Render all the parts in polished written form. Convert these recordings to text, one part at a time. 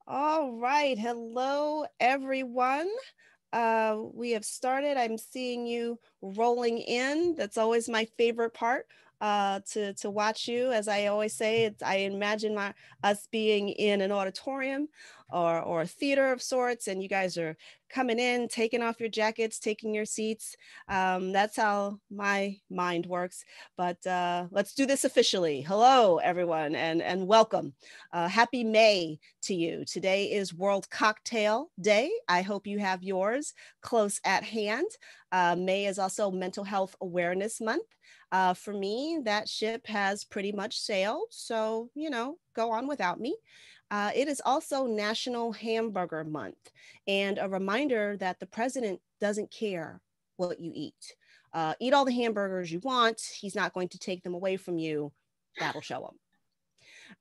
All right. Hello, everyone. We have started. I'm seeing you rolling in. That's always my favorite part. To watch you, as I always say, I imagine us being in an auditorium or a theater of sorts, and you guys are coming in, taking off your jackets, taking your seats. That's how my mind works. But let's do this officially. Hello, everyone, and welcome. Happy May to you. Today is World Cocktail Day. I hope you have yours close at hand. May is also Mental Health Awareness Month. For me, that ship has pretty much sailed, so, go on without me. It is also National Hamburger Month, and a reminder that the president doesn't care what you eat. Eat all the hamburgers you want. He's not going to take them away from you. That'll show him.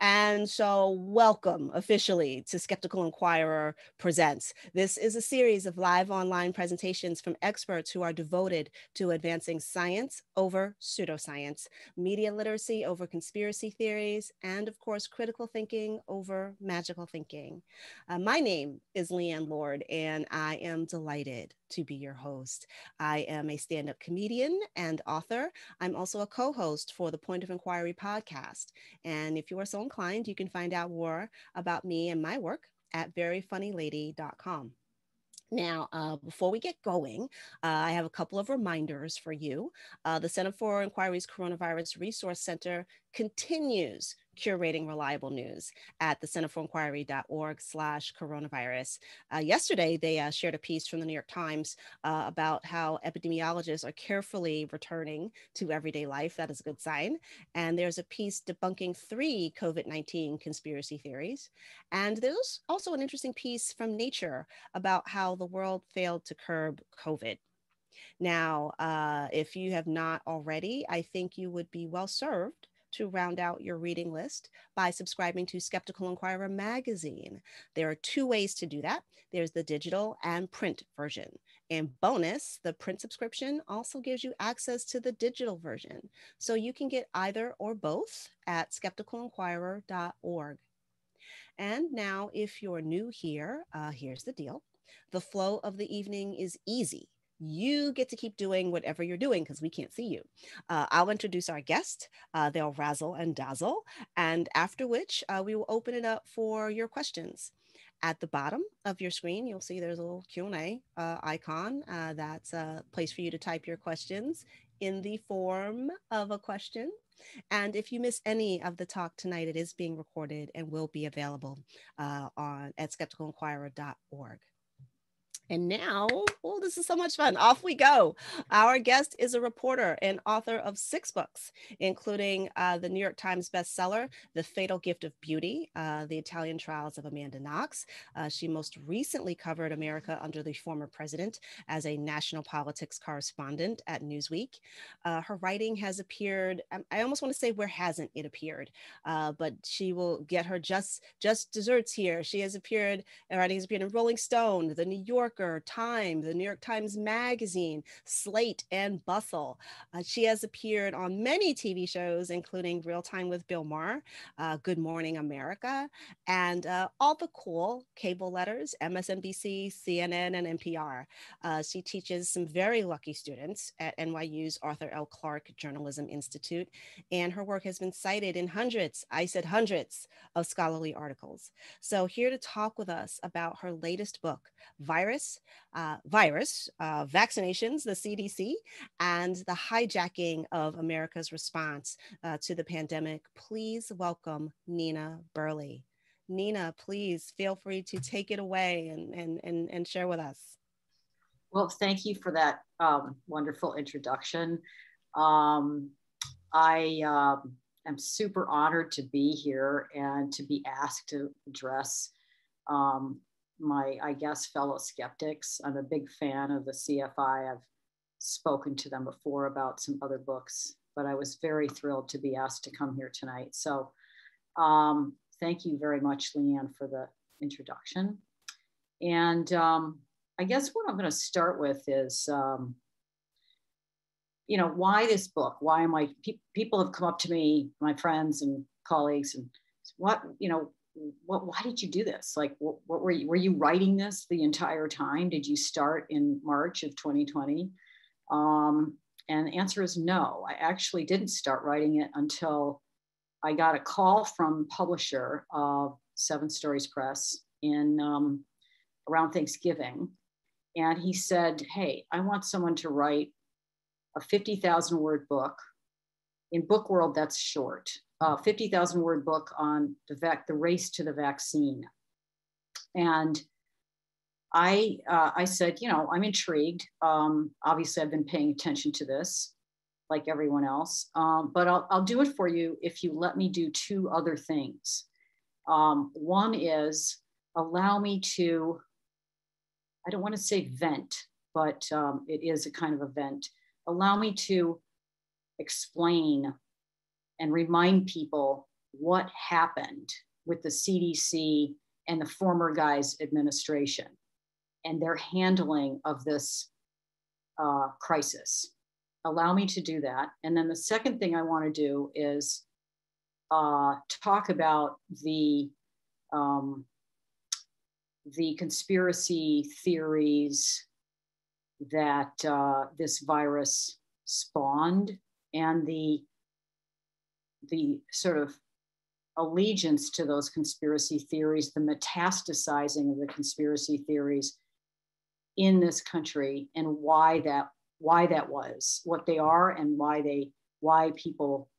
And so, welcome officially to Skeptical Inquirer Presents. This is a series of live online presentations from experts who are devoted to advancing science over pseudoscience, media literacy over conspiracy theories, and of course, critical thinking over magical thinking. My name is Leanne Lord, and I am delighted to be your host. I am a stand up comedian and author. I'm also a co host for the Point of Inquiry podcast. And if you are so inclined, you can find out more about me and my work at veryfunnylady.com. Now, before we get going, I have a couple of reminders for you. The Center for Inquiry's Coronavirus Resource Center continues curating reliable news at the centerforinquiry.org/coronavirus. Yesterday, they shared a piece from the New York Times about how epidemiologists are carefully returning to everyday life. That is a good sign. And there's a piece debunking 3 COVID-19 conspiracy theories. And there's also an interesting piece from Nature about how the world failed to curb COVID. Now, if you have not already, I think you would be well served to round out your reading list by subscribing to Skeptical Inquirer magazine. There are 2 ways to do that. There's the digital and print version. And bonus, the print subscription also gives you access to the digital version. So you can get either or both at skepticalinquirer.org. And now, if you're new here, here's the deal. The flow of the evening is easy. You get to keep doing whatever you're doing because we can't see you. I'll introduce our guest. They'll razzle and dazzle. And after which, we will open it up for your questions. At the bottom of your screen, you'll see there's a little Q&A icon. That's a place for you to type your questions in the form of a question. And if you miss any of the talk tonight, it is being recorded and will be available at skepticalinquirer.org. And now, oh, this is so much fun. Off we go. Our guest is a reporter and author of 6 books, including the New York Times bestseller, The Fatal Gift of Beauty, The Italian Trials of Amanda Knox. She most recently covered America under the former president as a national politics correspondent at Newsweek. Her writing has appeared, I almost want to say where hasn't it appeared, but she will get her just desserts here. Her writing has appeared in Rolling Stone, The New Yorker, Time, the New York Times Magazine, Slate, and Bustle. She has appeared on many TV shows, including Real Time with Bill Maher, Good Morning America, and all the cool cable letters, MSNBC, CNN, and NPR. She teaches some very lucky students at NYU's Arthur L. Clarke Journalism Institute, and her work has been cited in hundreds, I said hundreds, of scholarly articles. So here to talk with us about her latest book, Vaccinations, the CDC, and the Hijacking of America's Response to the Pandemic, please welcome Nina Burleigh. Nina, please feel free to take it away and share with us. Well, thank you for that wonderful introduction. I am super honored to be here and to be asked to address my, I guess, fellow skeptics. I'm a big fan of the CFI. I've spoken to them before about some other books, but I was very thrilled to be asked to come here tonight. So thank you very much, Leanne, for the introduction. And I guess what I'm going to start with is, why this book? Why am I, people have come up to me, my friends and colleagues, and why did you do this? Like, what were you writing this the entire time? Did you start in March of 2020? And the answer is no. I actually didn't start writing it until I got a call from publisher of Seven Stories Press in around Thanksgiving. And he said, hey, I want someone to write a 50,000 word book. In book world, that's short. 50,000 word book on the race to the vaccine. And I said, you know, I'm intrigued. Obviously, I've been paying attention to this, like everyone else. But I'll do it for you if you let me do two other things. One is allow me to, I don't want to say vent, but it is a kind of a vent. Allow me to explain and remind people what happened with the CDC and the former guy's administration and their handling of this crisis. Allow me to do that. And then the second thing I want to do is talk about the conspiracy theories that this virus spawned, and the sort of allegiance to those conspiracy theories, the metastasizing of the conspiracy theories in this country, and why that was, what they are, and why people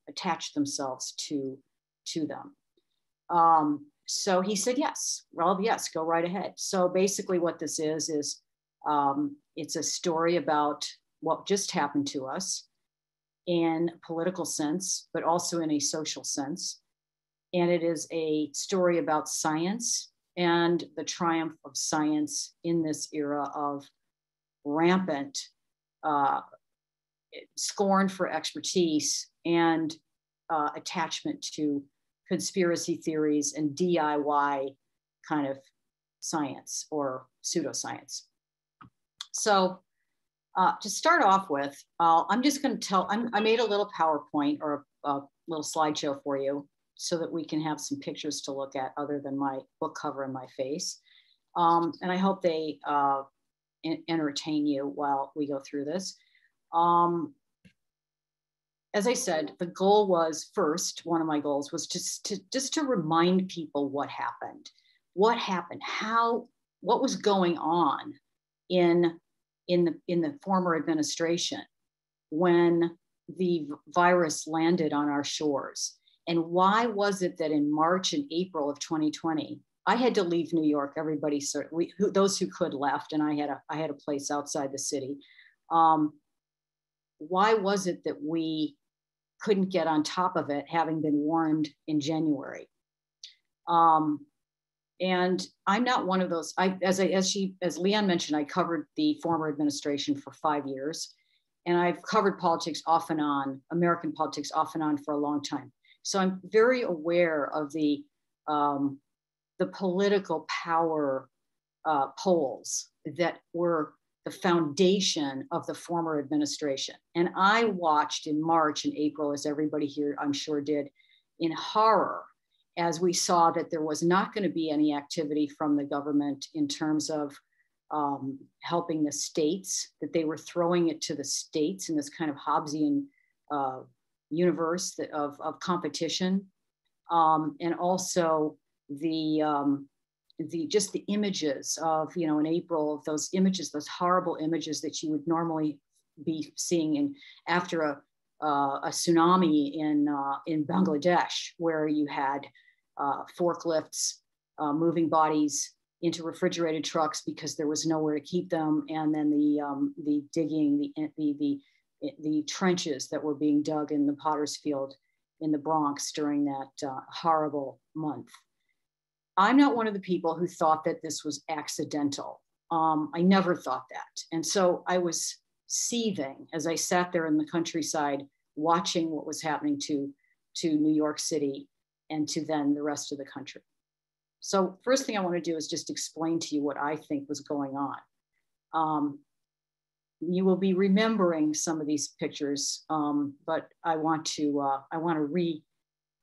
attach themselves to them. So he said, yes. Well, yes, go right ahead. So basically what this is it's a story about what just happened to us in a political sense, but also in a social sense. And it is a story about science and the triumph of science in this era of rampant scorn for expertise and attachment to conspiracy theories and DIY kind of science or pseudoscience. So to start off with, I'm just going to I made a little PowerPoint or a little slideshow for you so that we can have some pictures to look at other than my book cover and my face. And I hope they entertain you while we go through this. As I said, the goal was one of my goals was just to remind people what happened, what was going on in the former administration when the virus landed on our shores. And why was it that in March and April of 2020, I had to leave New York. Everybody, those who could left, and I had a place outside the city. Why was it that we couldn't get on top of it, having been warned in January? And I'm not one of those. As Leanne mentioned, I covered the former administration for 5 years, and I've covered politics off and on, American politics off and on for a long time. So I'm very aware of the political power polls that were the foundation of the former administration. And I watched in March and April, as everybody here I'm sure did, in horror, as we saw that there was not going to be any activity from the government in terms of helping the states, that they were throwing it to the states in this kind of Hobbesian universe of competition. And also just the images of, in April, those images, those horrible images that you would normally be seeing after a tsunami in Bangladesh, where you had forklifts moving bodies into refrigerated trucks because there was nowhere to keep them, and then the digging, the trenches that were being dug in the Potter's Field in the Bronx during that horrible month. I'm not one of the people who thought that this was accidental. I never thought that. And so I was seething as I sat there in the countryside watching what was happening to New York City and to then the rest of the country. So first thing I want to do is just explain to you what I think was going on. You will be remembering some of these pictures, but I want to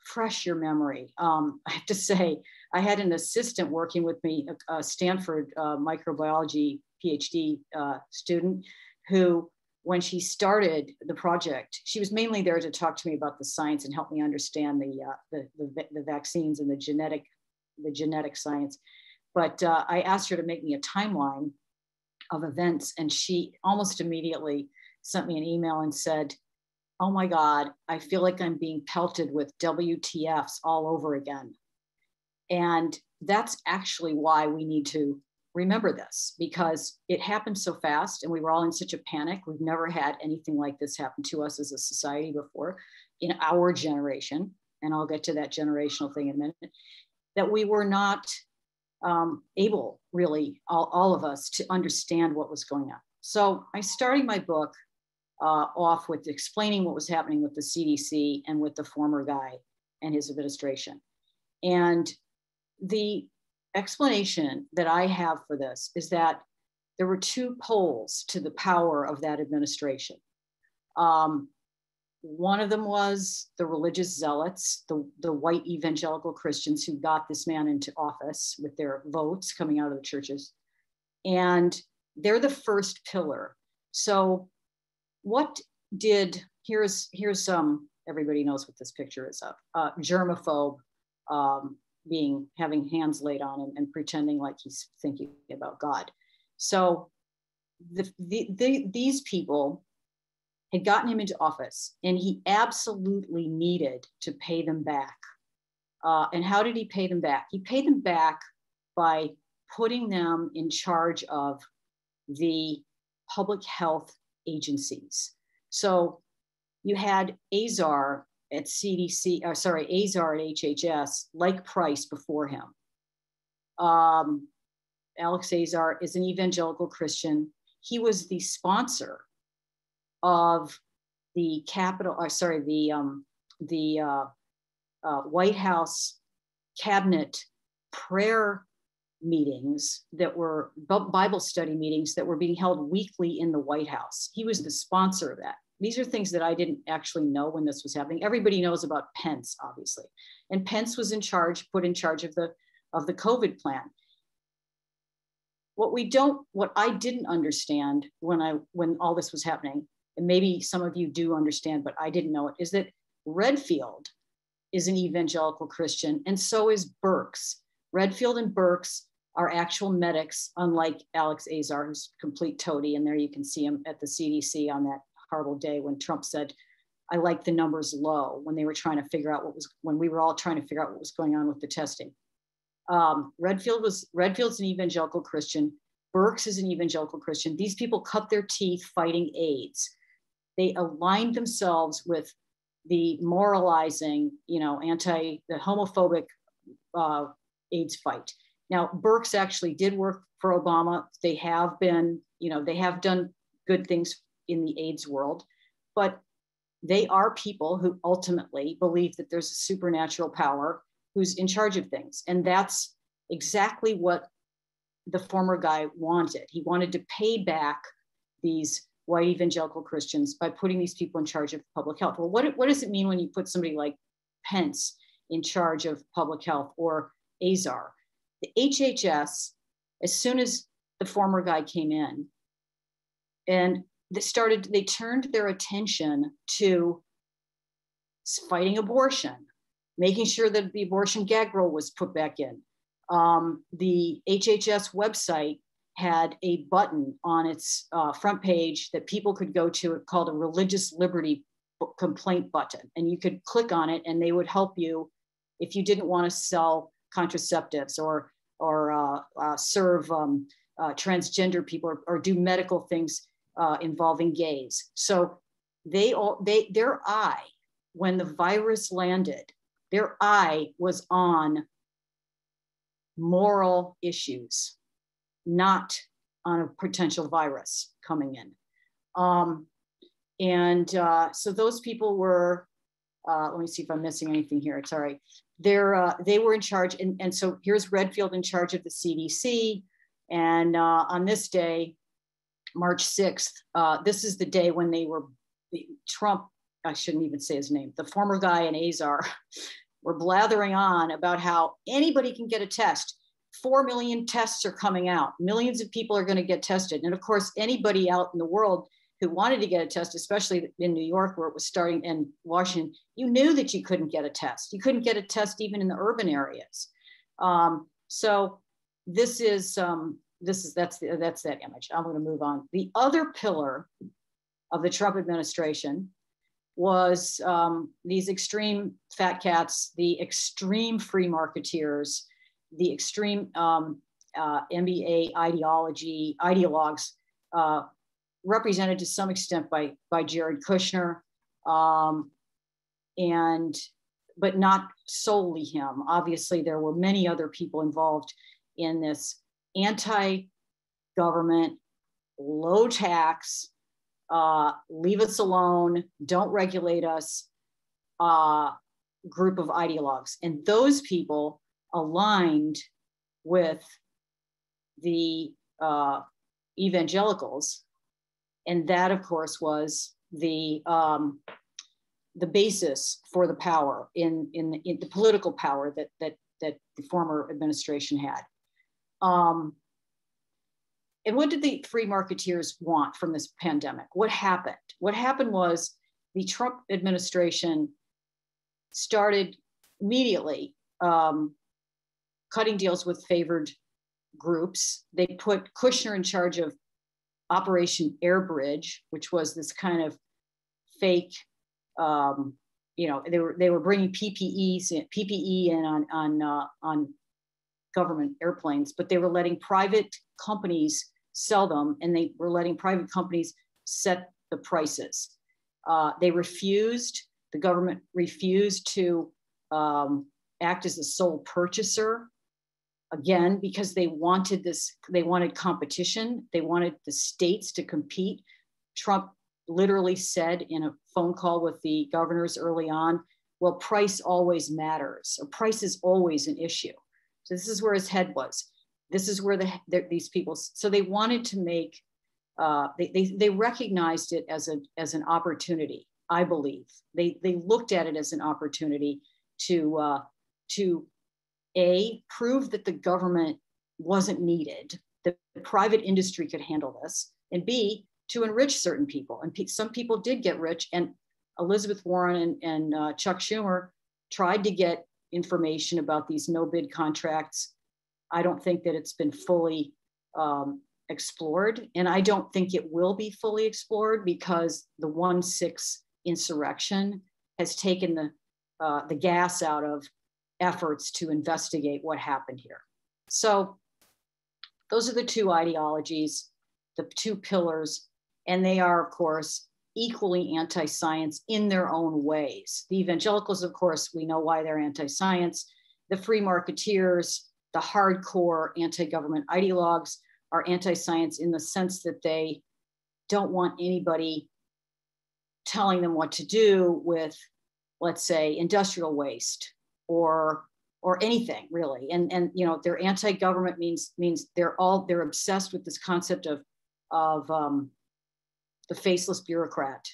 refresh your memory. I have to say, I had an assistant working with me, a Stanford microbiology PhD student, who, when she started the project, she was mainly there to talk to me about the science and help me understand the vaccines and the genetic science. But I asked her to make me a timeline of events, and she almost immediately sent me an email and said, "Oh my God, I feel like I'm being pelted with WTFs all over again." And that's actually why we need to remember this, because it happened so fast and we were all in such a panic. We've never had anything like this happen to us as a society before in our generation. And I'll get to that generational thing in a minute, that we were not able, really, all of us, to understand what was going on. So I started my book off with explaining what was happening with the CDC and with the former guy and his administration. And the explanation that I have for this is that there were two poles to the power of that administration. One of them was the religious zealots, the white evangelical Christians who got this man into office with their votes coming out of the churches. And they're the first pillar. So what did, here's everybody knows what this picture is of, germaphobe, having hands laid on him and pretending like he's thinking about God. So these people had gotten him into office, and he absolutely needed to pay them back. And how did he pay them back? He paid them back by putting them in charge of the public health agencies. So you had Azar at CDC, Azar at HHS, like Price before him. Alex Azar is an evangelical Christian. He was the sponsor of the White House cabinet prayer meetings that were Bible study meetings that were being held weekly in the White House. He was the sponsor of that. These are things that I didn't actually know when this was happening. Everybody knows about Pence, obviously. And Pence was put in charge of the COVID plan. What I didn't understand when all this was happening, and maybe some of you do understand, but I didn't know it, is that Redfield is an evangelical Christian, and so is Birx. Redfield and Birx are actual medics, unlike Alex Azar, who's a complete toady. And there you can see him at the CDC on that horrible day when Trump said, "I like the numbers low," when they were trying to figure out when we were all trying to figure out what was going on with the testing. Redfield's an evangelical Christian. Birx is an evangelical Christian. These people cut their teeth fighting AIDS. They aligned themselves with the moralizing, the homophobic AIDS fight. Now, Birx actually did work for Obama. They have done good things in the AIDS world, but they are people who ultimately believe that there's a supernatural power who's in charge of things. And that's exactly what the former guy wanted. He wanted to pay back these white evangelical Christians by putting these people in charge of public health. Well, what does it mean when you put somebody like Pence in charge of public health, or Azar? The HHS, as soon as the former guy came in, and they turned their attention to fighting abortion, making sure that the abortion gag rule was put back in. The HHS website had a button on its front page that people could go to called a religious liberty complaint button. And you could click on it and they would help you if you didn't want to sell contraceptives or serve transgender people or do medical things involving gays. So their eye, when the virus landed, their eye was on moral issues, not on a potential virus coming in. So those people were, let me see if I'm missing anything here. It's all right. They were in charge. And so here's Redfield in charge of the CDC. And on this day, March 6th, this is the day when Trump, I shouldn't even say his name, the former guy and Azar were blathering on about how anybody can get a test. 4 million tests are coming out. Millions of people are going to get tested. And of course, anybody out in the world who wanted to get a test, especially in New York, where it was starting, and Washington, you knew that you couldn't get a test. You couldn't get a test even in the urban areas. So that's that image. I'm going to move on. The other pillar of the Trump administration was these extreme fat cats, the extreme free marketeers, the extreme MBA ideologues, represented to some extent by Jared Kushner, but not solely him. Obviously, there were many other people involved in this anti-government, low tax, leave us alone, don't regulate us group of ideologues. And those people aligned with the evangelicals. And that, of course, was the basis for the power in the political power that the former administration had. And what did the free marketeers want from this pandemic? What happened? What happened was the Trump administration started immediately cutting deals with favored groups. They put Kushner in charge of Operation Airbridge, which was this kind of fake, they were bringing PPE in on government airplanes, but they were letting private companies sell them, and they were letting private companies set the prices. The government refused to act as a sole purchaser, again, because they wanted competition. They wanted the states to compete. Trump literally said in a phone call with the governors early on, well, price always matters, or price is always an issue. So this is where his head was. This is where these people, so they wanted to make, they recognized it as an opportunity, I believe. They looked at it as an opportunity to prove that the government wasn't needed, that the private industry could handle this, and B, to enrich certain people. And some people did get rich, and Elizabeth Warren and Chuck Schumer tried to get information about these no bid contracts. I don't think that it's been fully explored, and I don't think it will be fully explored because the 1-6 insurrection has taken the gas out of efforts to investigate what happened here. So those are the two ideologies, the two pillars, and they are, of course, equally anti-science in their own ways. The evangelicals, of course, we know why they're anti-science. The free marketeers, the hardcore anti-government ideologues are anti-science in the sense that they don't want anybody telling them what to do with, let's say, industrial waste or anything really. And they're anti-government means they're obsessed with this concept of the faceless bureaucrat.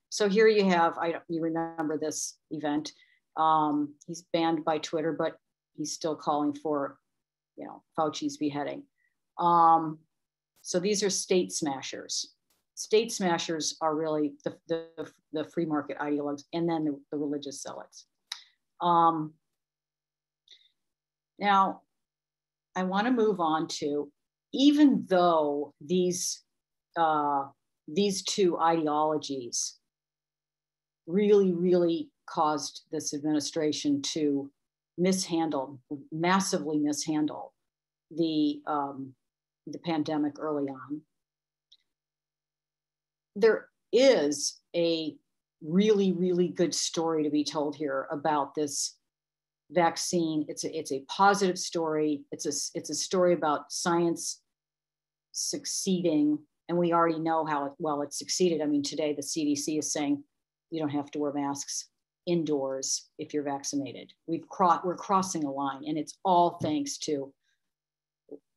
So here you have, you remember this event. He's banned by Twitter, but he's still calling for, Fauci's beheading. So these are state smashers. State smashers are really the free market ideologues, and then the religious zealots. Now, I want to move on to, even though these two ideologies really, really caused this administration to massively mishandle the pandemic early on, there is a really, really good story to be told here about this vaccine. It's a positive story. It's a story about science succeeding, and we already know how well it succeeded. I mean, today the CDC is saying you don't have to wear masks indoors if you're vaccinated. We're crossing a line, and it's all thanks to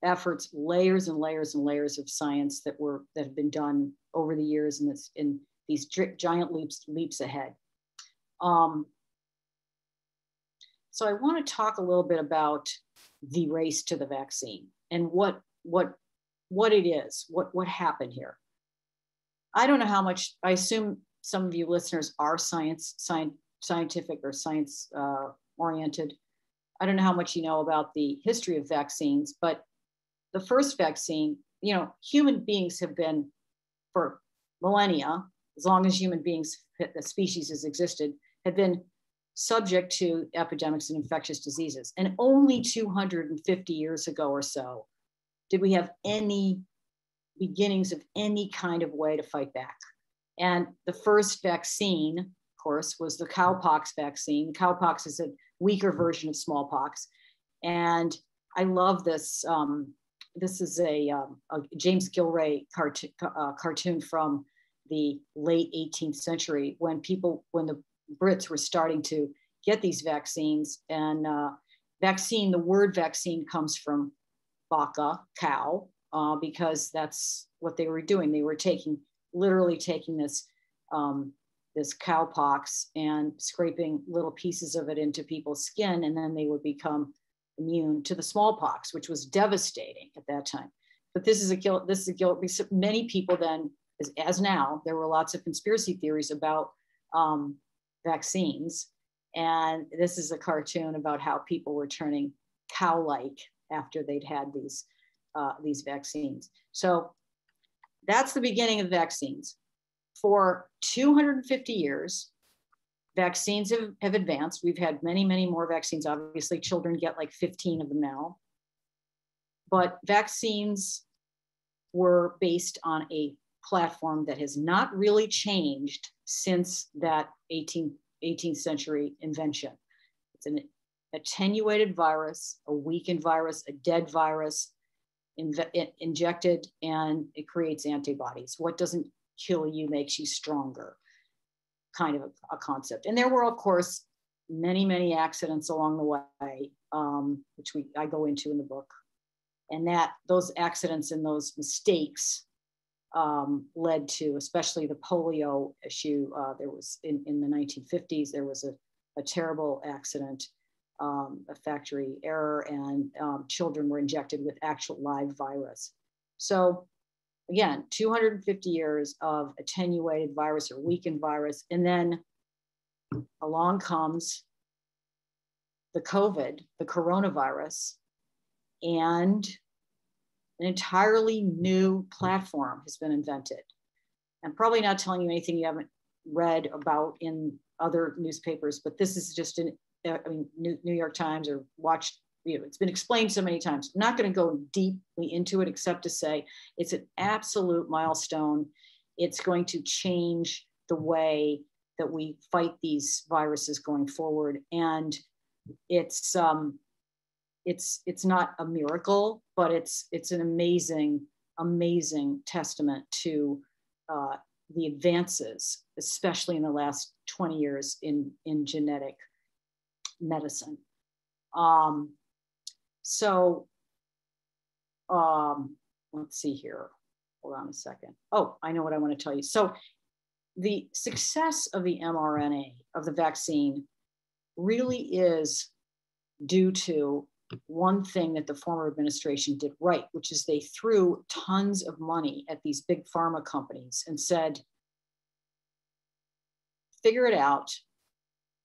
efforts, layers and layers and layers of science that have been done over the years in these giant leaps ahead. So I want to talk a little bit about the race to the vaccine and what it is, what happened here. I don't know how much, I assume some of you listeners are scientific or science oriented. I don't know how much you know about the history of vaccines, but the first vaccine, you know, human beings have been for millennia, as long as human beings, the species has existed, have been subject to epidemics and infectious diseases. And only 250 years ago or so did we have any beginnings of any kind of way to fight back. And the first vaccine, of course, was the cowpox vaccine. Cowpox is a weaker version of smallpox. And I love this. This is a James Gilray cartoon from the late 18th century when the Brits were starting to get these vaccines. And vaccine, the word vaccine comes from baka, cow, because that's what they were doing. They were literally taking this cowpox and scraping little pieces of it into people's skin, and then they would become immune to the smallpox, which was devastating at that time. But this is a guilt. Many people then, as now, there were lots of conspiracy theories about vaccines, and this is a cartoon about how people were turning cow-like after they'd had these vaccines. So that's the beginning of vaccines. For 250 years, vaccines have advanced. We've had many, many more vaccines. Obviously, children get like 15 of them now. But vaccines were based on a platform that has not really changed since that 18th century invention. It's an attenuated virus, a weakened virus, a dead virus, injected, and it creates antibodies. What doesn't kill you makes you stronger, kind of a concept. And there were, of course, many, many accidents along the way, which I go into in the book. And those accidents and those mistakes led to, especially the polio issue. There was in the 1950s, there was a terrible accident, a factory error, and children were injected with actual live virus. So again, 250 years of attenuated virus or weakened virus. And then along comes the coronavirus, and an entirely new platform has been invented. I'm probably not telling you anything you haven't read about in other newspapers, but this is just New York Times or watched, it's been explained so many times. I'm not going to go deeply into it except to say it's an absolute milestone. It's going to change the way that we fight these viruses going forward. And it's not a miracle, but it's an amazing, amazing testament to the advances, especially in the last 20 years in genetic medicine. Let's see here. Hold on a second. Oh, I know what I want to tell you. So the success of the mRNA, of the vaccine, really is due to one thing that the former administration did right, which is they threw tons of money at these big pharma companies and said, figure it out,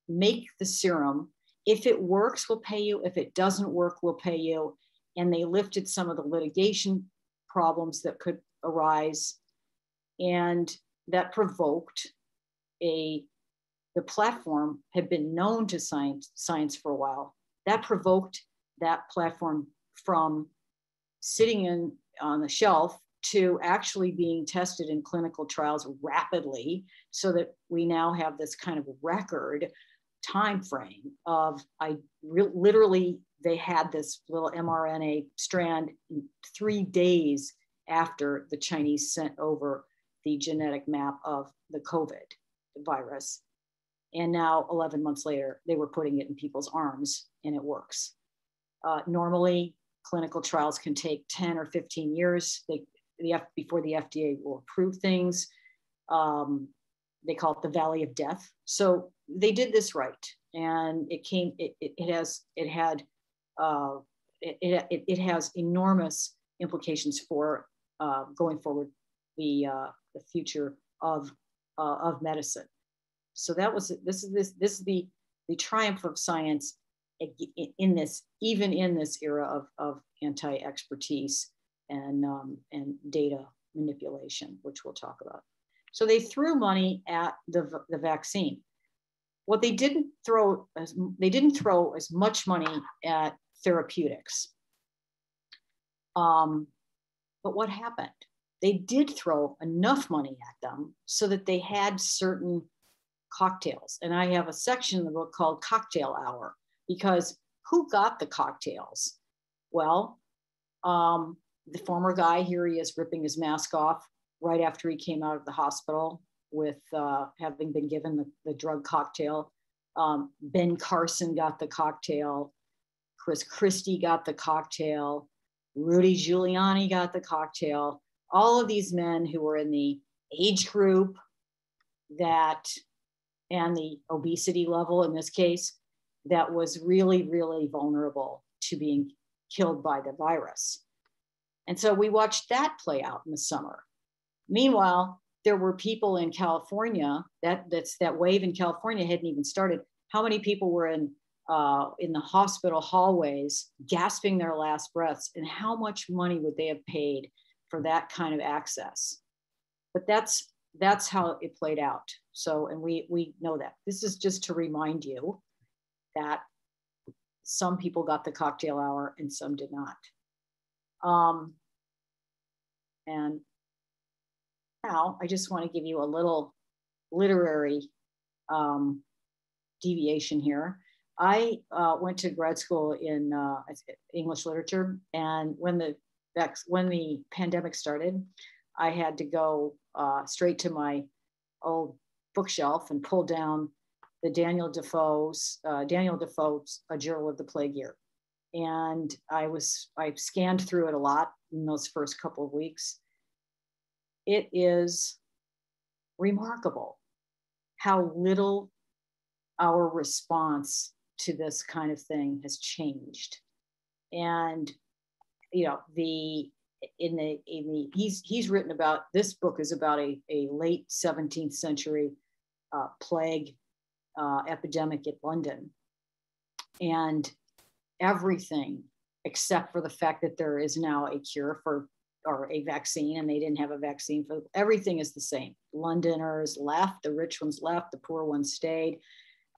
make the serum. If it works, we'll pay you. If it doesn't work, we'll pay you. And they lifted some of the litigation problems that could arise. And that provoked the platform had been known to science for a while. That provoked that platform from sitting on the shelf to actually being tested in clinical trials rapidly, so that we now have this kind of record time frame of literally they had this little mRNA strand 3 days after the Chinese sent over the genetic map of the COVID virus. And now 11 months later, they were putting it in people's arms and it works. Normally, clinical trials can take 10 or 15 years before the FDA will approve things. They call it the Valley of Death. So they did this right. and it has enormous implications for going forward the future of medicine. So this is the triumph of science in this era of anti-expertise and data manipulation, which we'll talk about. So they threw money at the vaccine. What they didn't throw as much money at therapeutics. But what happened? They did throw enough money at them so that they had certain cocktails. And I have a section in the book called Cocktail Hour, because who got the cocktails? Well, the former guy, here he is ripping his mask off right after he came out of the hospital with having been given the drug cocktail. Ben Carson got the cocktail. Chris Christie got the cocktail. Rudy Giuliani got the cocktail. All of these men who were in the age group and the obesity level in this case, that was really, really vulnerable to being killed by the virus. And so we watched that play out in the summer. Meanwhile, there were people in California, that wave in California hadn't even started. How many people were in the hospital hallways gasping their last breaths, and how much money would they have paid for that kind of access? But that's how it played out. So, and we know that. This is just to remind you that some people got the cocktail hour and some did not. And now I just want to give you a little literary deviation here. I went to grad school in English literature, and when the pandemic started, I had to go straight to my old bookshelf and pull down the Daniel Defoe's A Journal of the Plague Year. And I scanned through it a lot in those first couple of weeks. It is remarkable how little our response to this kind of thing has changed. And he's written about, this book is about a late 17th century plague epidemic in London. And everything except for the fact that there is now a cure or a vaccine, and they didn't have a vaccine for everything is the same. Londoners left, the rich ones left, the poor ones stayed.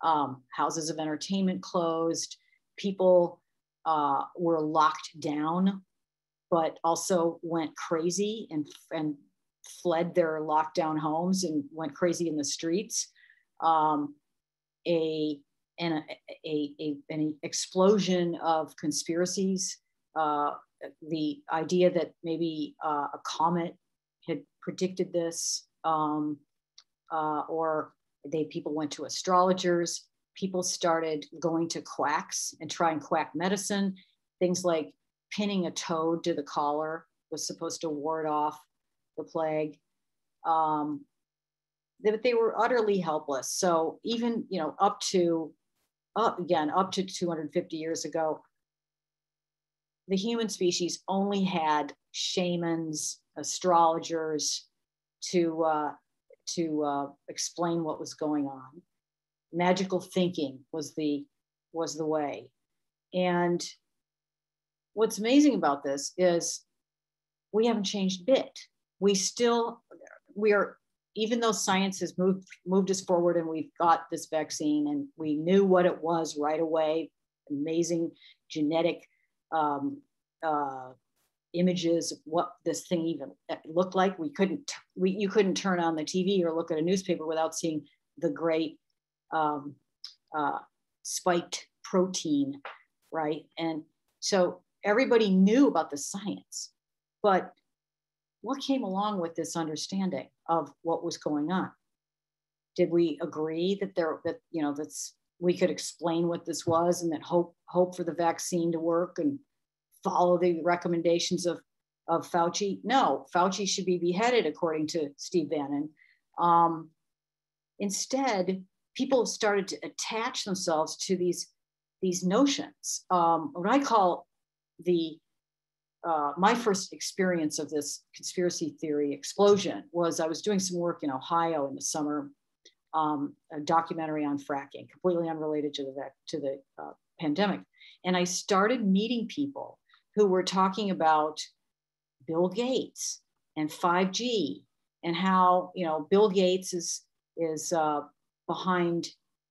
Houses of entertainment closed. People were locked down, but also went crazy and fled their lockdown homes and went crazy in the streets. An explosion of conspiracies. The idea that maybe a comet had predicted this, or people went to astrologers. People started going to quacks and trying quack medicine. Things like pinning a toad to the collar was supposed to ward off the plague. They were utterly helpless. So even up to 250 years ago, the human species only had shamans, astrologers to explain what was going on. Magical thinking was the way. And what's amazing about this is we haven't changed a bit. We are, even though science has moved us forward and we've got this vaccine and we knew what it was right away, amazing genetic images of what this thing even looked like. You couldn't turn on the TV or look at a newspaper without seeing the great spiked protein, right? And so everybody knew about the science, but what came along with this understanding of what was going on? Did we agree that we could explain what this was and that hope for the vaccine to work and follow the recommendations of Fauci? No, Fauci should be beheaded, according to Steve Bannon. Instead, people have started to attach themselves to these notions. What I call my first experience of this conspiracy theory explosion was I was doing some work in Ohio in the summer, a documentary on fracking, completely unrelated to the pandemic. And I started meeting people who were talking about Bill Gates and 5G and how, Bill Gates is behind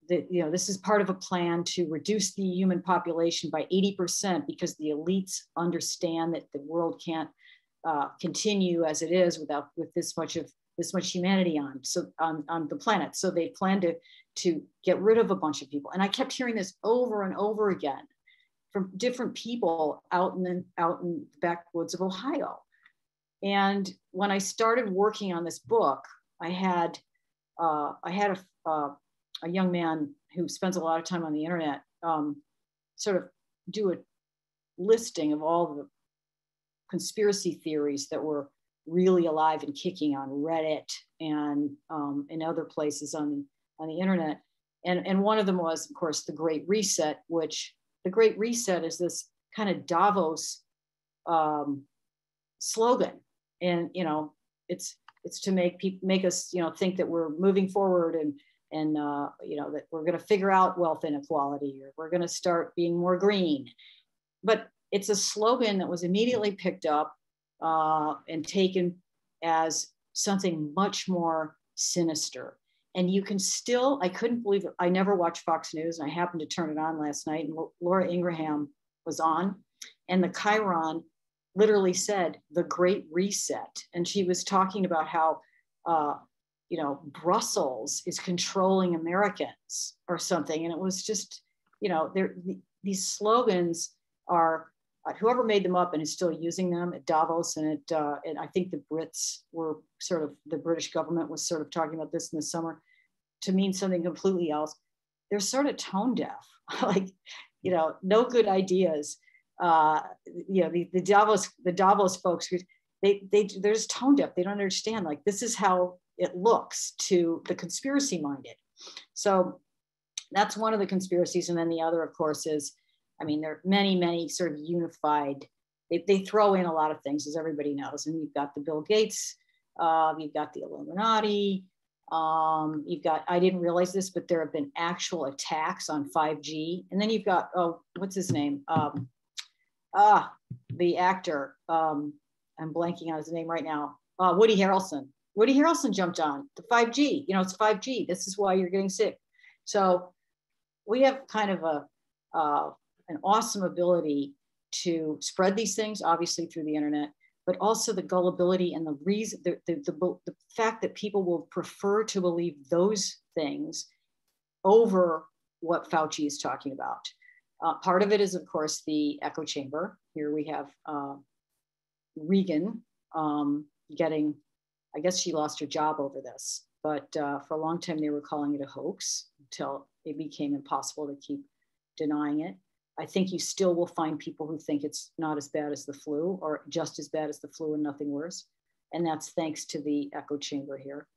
this is part of a plan to reduce the human population by 80% because the elites understand that the world can't continue as it is with this much humanity on the planet. So they plan to get rid of a bunch of people. And I kept hearing this over and over again from different people out in the backwoods of Ohio. And when I started working on this book, I had a young man who spends a lot of time on the internet sort of do a listing of all the conspiracy theories that were really alive and kicking on Reddit and in other places on the internet. And one of them was, of course, the Great Reset, which the Great Reset is this kind of Davos slogan. And, it's to make us, think that we're moving forward and that we're going to figure out wealth inequality, or we're going to start being more green. But it's a slogan that was immediately picked up and taken as something much more sinister. And you can still, I couldn't believe it. I never watched Fox News, and I happened to turn it on last night, and Laura Ingraham was on, and the Chiron literally said the Great Reset. And she was talking about how, Brussels is controlling Americans or something. And it was just, these slogans are, whoever made them up and is still using them at Davos, and I think the British government was sort of talking about this in the summer to mean something completely else. They're sort of tone deaf, like, no good ideas. The Davos folks, they're just tone deaf. They don't understand, like, this is how it looks to the conspiracy minded. So that's one of the conspiracies. And then the other, of course, is, there are many, many sort of unified, they throw in a lot of things, as everybody knows. And you've got the Bill Gates, you've got the Illuminati, you've got, I didn't realize this, but there have been actual attacks on 5G. And then you've got, what's his name? The actor, I'm blanking on his name right now, Woody Harrelson. Woody Harrelson jumped on the 5G. It's 5G. This is why you're getting sick. So we have kind of an awesome ability to spread these things, obviously through the internet, but also the gullibility and the reason, the fact that people will prefer to believe those things over what Fauci is talking about. Part of it is, of course, the echo chamber. Here we have Regan getting, I guess she lost her job over this, but for a long time they were calling it a hoax until it became impossible to keep denying it. I think you still will find people who think it's not as bad as the flu, or just as bad as the flu and nothing worse. And that's thanks to the echo chamber here.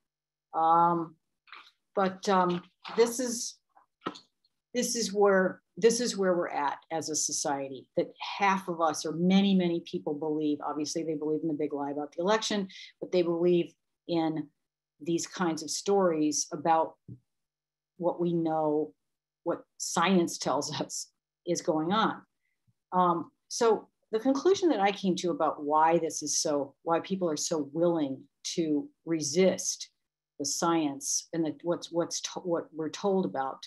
This is where we're at as a society, that half of us, or many, many people, believe, obviously they believe in the big lie about the election, but they believe in these kinds of stories about what we know, what science tells us is going on. So the conclusion that I came to about why why people are so willing to resist the science and what we're told about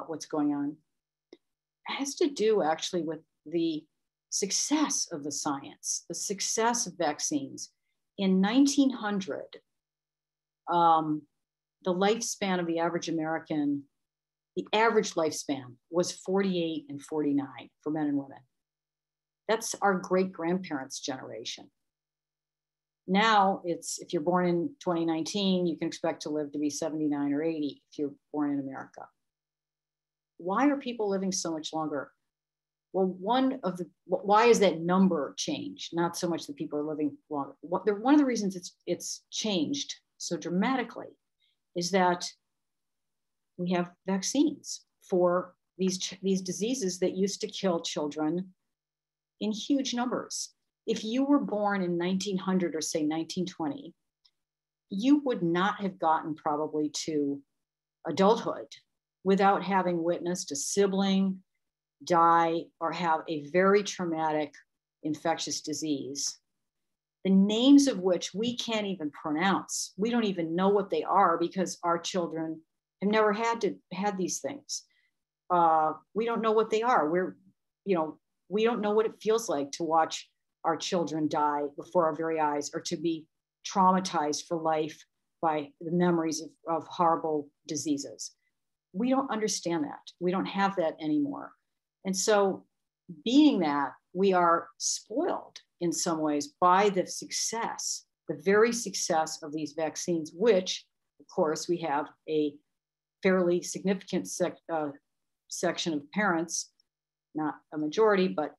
what's going on, has to do actually with the success of the science, the success of vaccines. In 1900, the lifespan of the average American, the average lifespan was 48 and 49 for men and women. That's our great-grandparents' generation. Now it's, if you're born in 2019, you can expect to live to be 79 or 80 if you're born in America. Why are people living so much longer? Well, why is that number changed? Not so much that people are living longer. One of the reasons it's changed so dramatically is that we have vaccines for these diseases that used to kill children in huge numbers. If you were born in 1900 or say 1920, you would not have gotten probably to adulthood without having witnessed a sibling die or have a very traumatic infectious disease, the names of which we can't even pronounce. We don't even know what they are because our children have never had these things. We don't know what they are. We don't know what it feels like to watch our children die before our very eyes, or to be traumatized for life by the memories of horrible diseases. We don't understand that. We don't have that anymore. And so, being that, we are spoiled in some ways by the very success of these vaccines, which, of course, we have a fairly significant section of parents, not a majority, but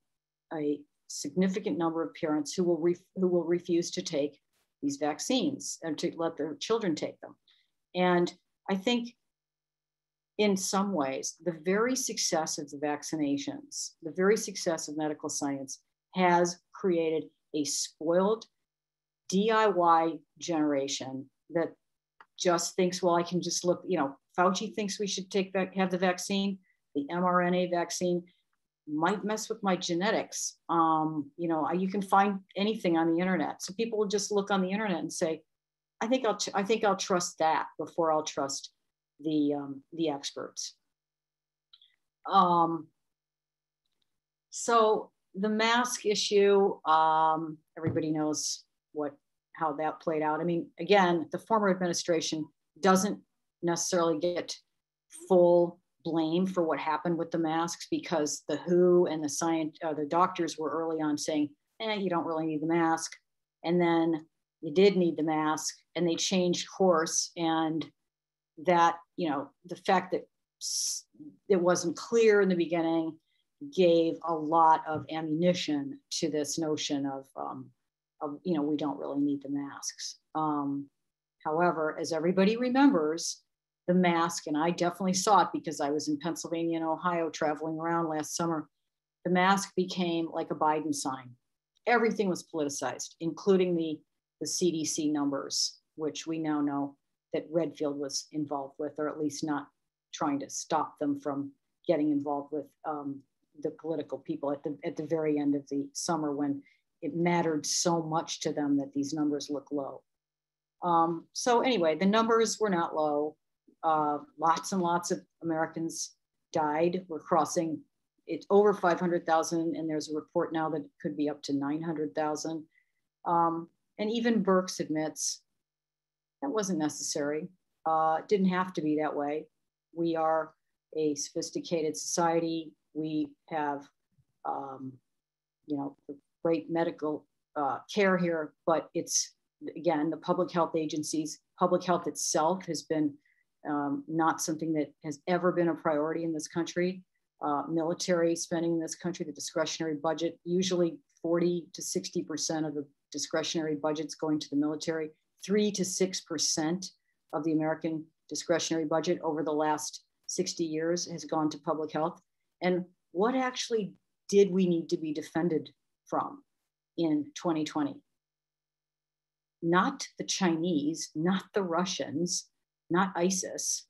a significant number of parents who will refuse to take these vaccines and to let their children take them. And I think in some ways, the very success of the vaccinations, the very success of medical science has created a spoiled DIY generation that just thinks, well, I can just look, Fauci thinks we should have the vaccine, the mRNA vaccine might mess with my genetics. You can find anything on the internet. So people will just look on the internet and say, I think I'll trust that before I'll trust the experts. So the mask issue, everybody knows how that played out. I mean, again, the former administration doesn't necessarily get full blame for what happened with the masks, because the WHO and the doctors were early on saying, you don't really need the mask. And then you did need the mask, and they changed course. And that, the fact that it wasn't clear in the beginning gave a lot of ammunition to this notion of we don't really need the masks. However, as everybody remembers, the mask, and I definitely saw it because I was in Pennsylvania and Ohio traveling around last summer, the mask became like a Biden sign. Everything was politicized, including the CDC numbers, which we now know that Redfield was involved with, or at least not trying to stop them from getting involved with the political people at the very end of the summer, when it mattered so much to them that these numbers look low. So anyway, the numbers were not low. Lots and lots of Americans died. We're crossing it over 500,000, and there's a report now that it could be up to 900,000. And even Birx admits that wasn't necessary. It didn't have to be that way. We are a sophisticated society. We have, great medical care here, but it's, again, the public health agencies, public health itself has been not something that has ever been a priority in this country. Military spending in this country, the discretionary budget, usually 40 to 60% of the discretionary budget's going to the military. 3 to 6% of the American discretionary budget over the last 60 years has gone to public health. And what actually did we need to be defended from in 2020? Not the Chinese, not the Russians, not ISIS,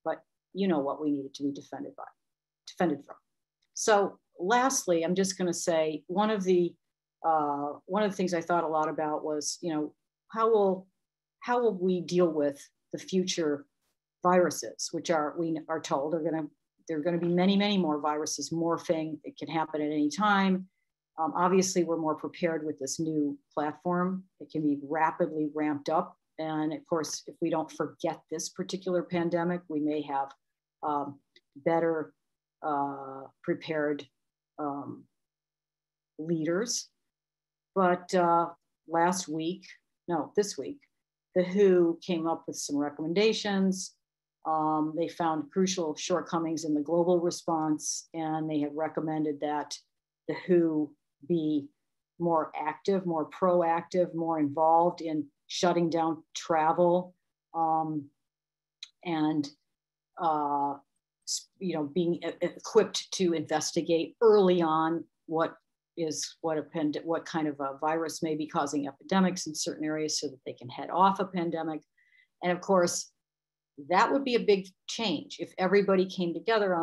but what we needed to be defended from. So lastly, I'm just going to say one of the things I thought a lot about was, how will we deal with the future viruses, which we are told there are going to be many, many more viruses morphing. It can happen at any time. Obviously, we're more prepared with this new platform. It can be rapidly ramped up. And of course, if we don't forget this particular pandemic, we may have better prepared leaders. But this week, the WHO came up with some recommendations. They found crucial shortcomings in the global response, and they have recommended that the WHO be more active, more proactive, more involved in shutting down travel, and being equipped to investigate early on what kind of a virus may be causing epidemics in certain areas so that they can head off a pandemic. And of course, that would be a big change if everybody came together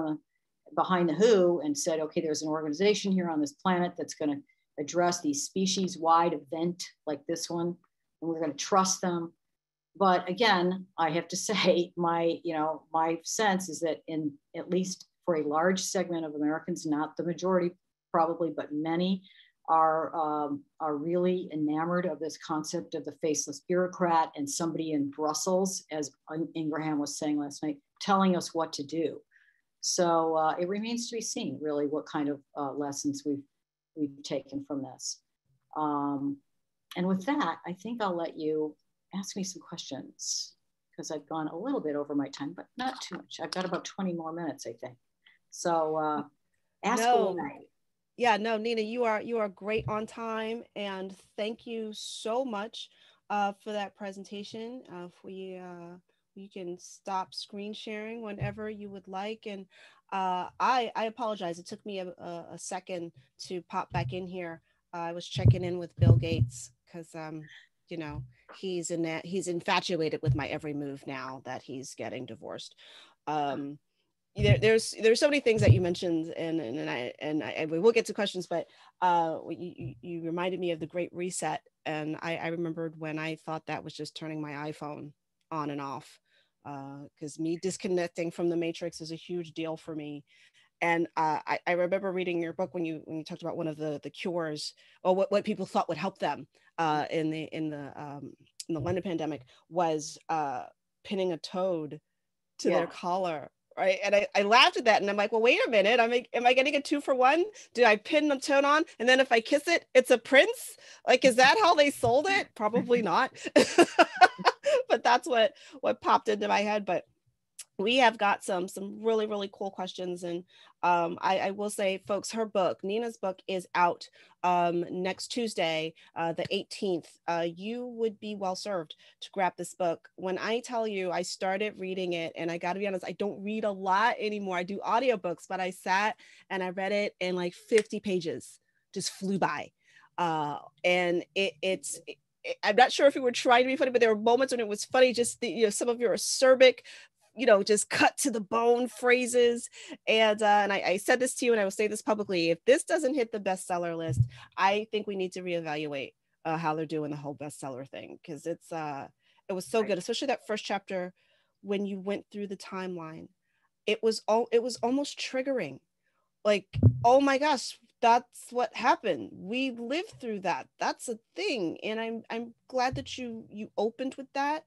behind the WHO and said, okay, there's an organization here on this planet that's going to address these species-wide event like this one, and we're going to trust them. But again, I have to say, my sense is that at least for a large segment of Americans, not the majority probably, but many are really enamored of this concept of the faceless bureaucrat and somebody in Brussels, as Ingraham was saying last night, telling us what to do. So it remains to be seen, really, what kind of lessons we've taken from this. And with that, I think I'll let you ask me some questions, because I've gone a little bit over my time, but not too much. I've got about 20 more minutes, I think. So ask away. Yeah, no, Nina, you are great on time, and thank you so much for that presentation. You can stop screen sharing whenever you would like, and I apologize. It took me a second to pop back in here. I was checking in with Bill Gates because he's infatuated with my every move now that he's getting divorced. There's so many things that you mentioned, and we will get to questions, but you reminded me of the Great Reset, and I remembered when I thought that was just turning my iPhone on and off, because me disconnecting from the Matrix is a huge deal for me. And I remember reading your book when you talked about one of the cures, or what people thought would help them in the London pandemic was pinning a toad to their collar. Right. And I laughed at that, and I'm like, well, wait a minute. Am I getting a 2-for-1? Do I pin the toad on, and then if I kiss it, it's a prince? Like, is that how they sold it? Probably not. But that's what popped into my head. But we have got some really, really cool questions. And I will say, folks, Nina's book is out next Tuesday, the 18th. You would be well served to grab this book. When I tell you I started reading it, and I got to be honest, I don't read a lot anymore. I do audiobooks, but I sat and I read it in like 50 pages, just flew by. And I'm not sure if we were trying to be funny, but there were moments when it was funny, just some of your acerbic, just cut to the bone phrases. And I said this to you, and I will say this publicly: if this doesn't hit the bestseller list, I think we need to reevaluate how they're doing the whole bestseller thing, because it was so good, especially that first chapter when you went through the timeline. It was almost triggering, like, oh my gosh, that's what happened. We lived through that. That's a thing. And I'm glad that you opened with that,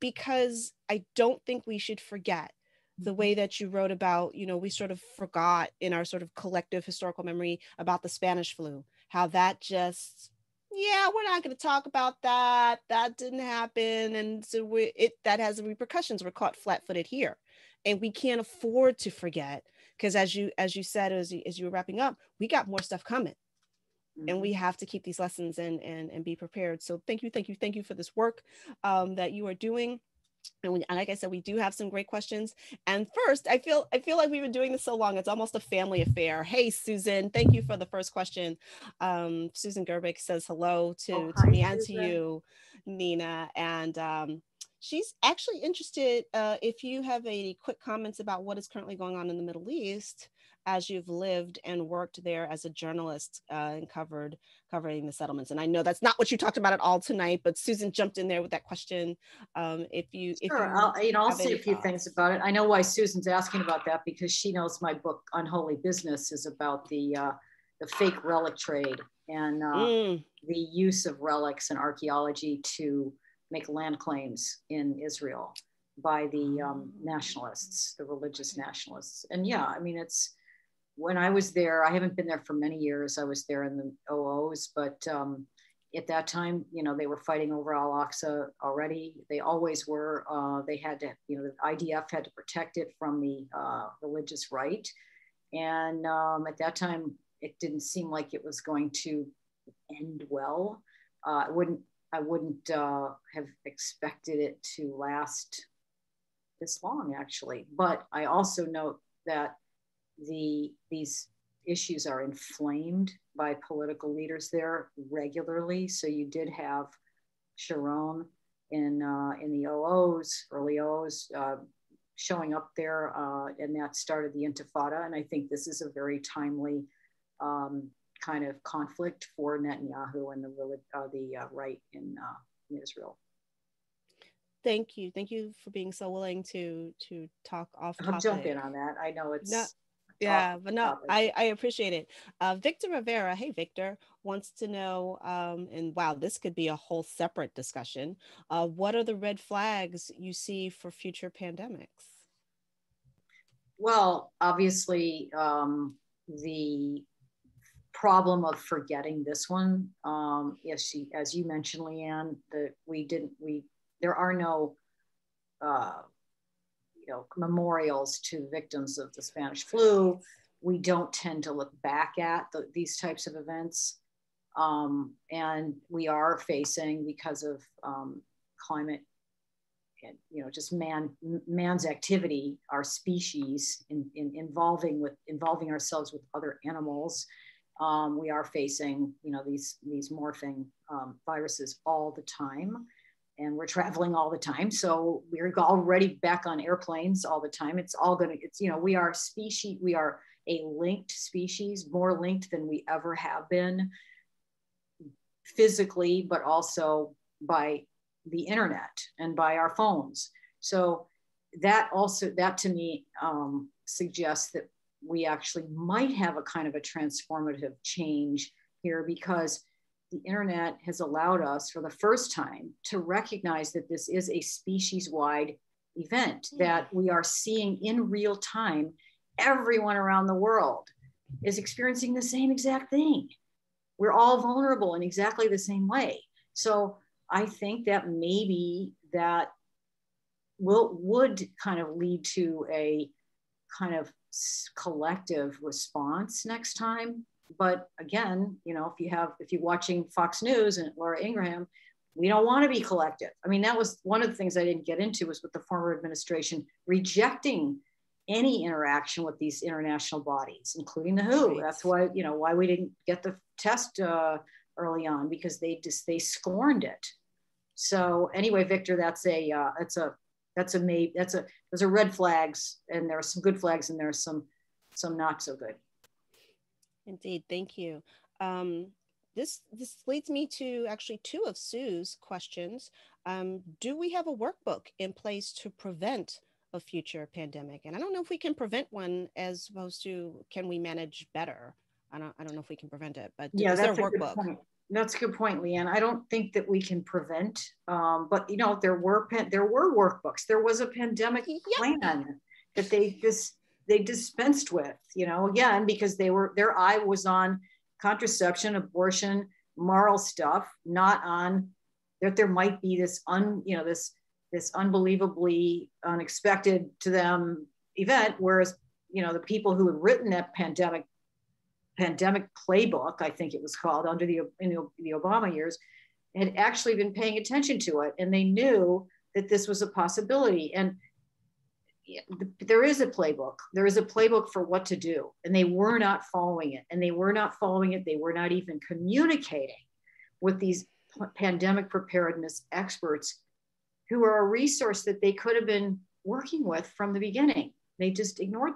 because I don't think we should forget the way that you wrote about, we sort of forgot in our sort of collective historical memory about the Spanish flu, how that just, we're not going to talk about that. That didn't happen. And so that has repercussions. We're caught flat-footed here, and we can't afford to forget, because as you said, as you were wrapping up, we got more stuff coming. And we have to keep these lessons and be prepared. So thank you for this work that you are doing. And like I said, we do have some great questions. And first, I feel like we've been doing this so long, it's almost a family affair. Hey, Susan, thank you for the first question. Susan Gerbic says hello to me and to you, Nina. And she's actually interested if you have any quick comments about what is currently going on in the Middle East, as you've lived and worked there as a journalist and covering the settlements. And I know that's not what you talked about at all tonight, but Susan jumped in there with that question. I'll say a few things about it. I know why Susan's asking about that, because she knows my book Unholy Business is about the fake relic trade and the use of relics and archaeology to make land claims in Israel by the nationalists, the religious nationalists. And it's, when I was there, I haven't been there for many years. I was there in the 00s, but at that time, they were fighting over Al-Aqsa already. They always were. They had to, the IDF had to protect it from the religious right. And at that time, it didn't seem like it was going to end well. I wouldn't have expected it to last this long, actually. But I also note that these issues are inflamed by political leaders there regularly. So you did have Sharon in the OOs, early OOs, showing up there, and that started the Intifada. And I think this is a very timely kind of conflict for Netanyahu and the right in Israel. Thank you for being so willing to talk off topic. I'll jump in on that. I know it's I appreciate it. Victor Rivera, hey Victor, wants to know, and wow, this could be a whole separate discussion. What are the red flags you see for future pandemics? Well, obviously, the problem of forgetting this one. As you mentioned, Leanne, that there are no memorials to victims of the Spanish flu. We don't tend to look back at these types of events. And we are facing, because of climate and just man's activity, our species in involving ourselves with other animals. We are facing these morphing viruses all the time. And we're traveling all the time. So we're already back on airplanes all the time. We are we are a linked species, more linked than we ever have been physically, but also by the internet and by our phones. So that to me suggests that we actually might have a kind of a transformative change here, because the internet has allowed us for the first time to recognize that this is a species-wide event that we are seeing in real time. Everyone around the world is experiencing the same exact thing. We're all vulnerable in exactly the same way. So I think that maybe that would kind of lead to a kind of collective response next time. But again, if you're watching Fox News and Laura Ingraham, we don't want to be collective. I mean, that was one of the things I didn't get into, was with the former administration rejecting any interaction with these international bodies, including the WHO. Right. That's why, why we didn't get the test early on, because they scorned it. So anyway, Victor, those are red flags, and there are some good flags, and there are some not so good. Indeed, thank you. This leads me to actually two of Sue's questions. Do we have a workbook in place to prevent a future pandemic? And I don't know if we can prevent one, as opposed to, can we manage better? I don't know if we can prevent it, but yeah, is there a workbook? That's a good point, Leanne. I don't think that we can prevent, but there were workbooks. There was a pandemic plan that they dispensed with, again, because their eye was on contraception, abortion, moral stuff, not on that there might be this unbelievably unexpected to them event. Whereas, the people who had written that pandemic playbook, I think it was called, under the Obama years, had actually been paying attention to it. And they knew that this was a possibility. And there is a playbook. There is a playbook for what to do. And they were not following it. And they were not following it. They were not even communicating with these pandemic preparedness experts, who are a resource that they could have been working with from the beginning. They just ignored.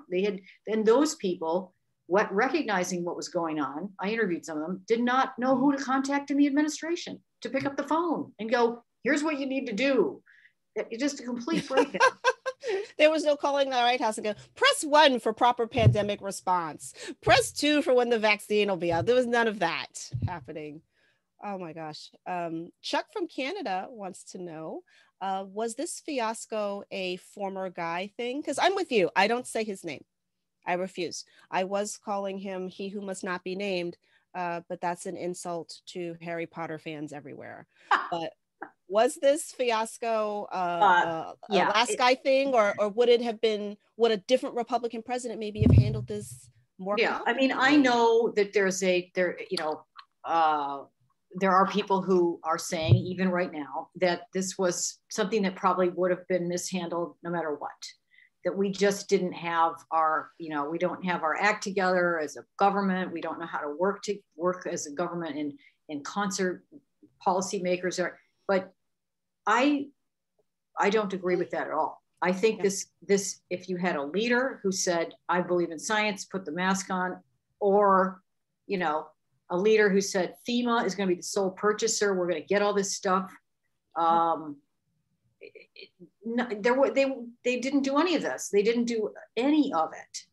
And those people, recognizing what was going on, I interviewed some of them, did not know who to contact in the administration to pick up the phone and go, here's what you need to do. It's just a complete breakdown. There was no calling the White House and go, press 1 for proper pandemic response. Press 2 for when the vaccine will be out. There was none of that happening. Oh my gosh. Chuck from Canada wants to know, was this fiasco a former guy thing? Because I'm with you. I don't say his name. I refuse. I was calling him he who must not be named, but that's an insult to Harry Potter fans everywhere. But was this fiasco a last guy thing, or would a different Republican president maybe have handled this more? Yeah, I mean, I know that there are people who are saying, even right now, that this was something that probably would have been mishandled no matter what. That we just didn't have our, we don't have our act together as a government. We don't know how to work as a government in concert. Policymakers are, but I don't agree with that at all. I think this, if you had a leader who said, I believe in science, put the mask on, or, a leader who said FEMA is going to be the sole purchaser, we're going to get all this stuff. They didn't do any of this. They didn't do any of it.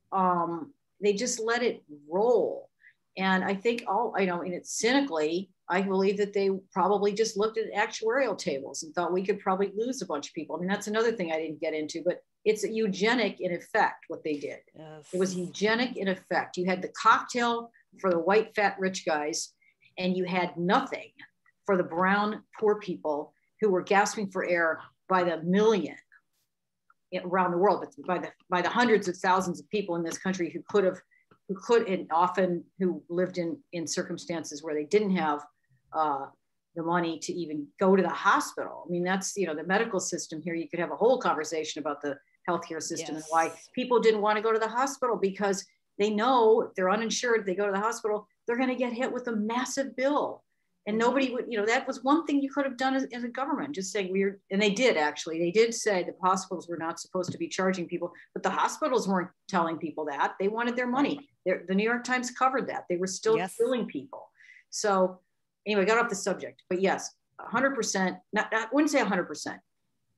They just let it roll. And I think it's cynically, I believe that they probably just looked at actuarial tables and thought we could probably lose a bunch of people. I mean, that's another thing I didn't get into, but it's eugenic in effect, what they did. Yes. It was eugenic in effect. You had the cocktail for the white, fat, rich guys, and you had nothing for the brown, poor people who were gasping for air by the million around the world, but by the hundreds of thousands of people in this country who lived in circumstances where they didn't have the money to even go to the hospital. I mean, that's, the medical system here. You could have a whole conversation about the healthcare system. Yes. And why people didn't want to go to the hospital, because they know if they're uninsured, they go to the hospital, they're going to get hit with a massive bill. And nobody would, that was one thing you could have done as a government, just saying and they did actually, they did say the hospitals were not supposed to be charging people, but the hospitals weren't telling people that. They wanted their money. The New York Times covered that. They were still killing people. So anyway, got off the subject, but yes, 100%, I wouldn't say 100%,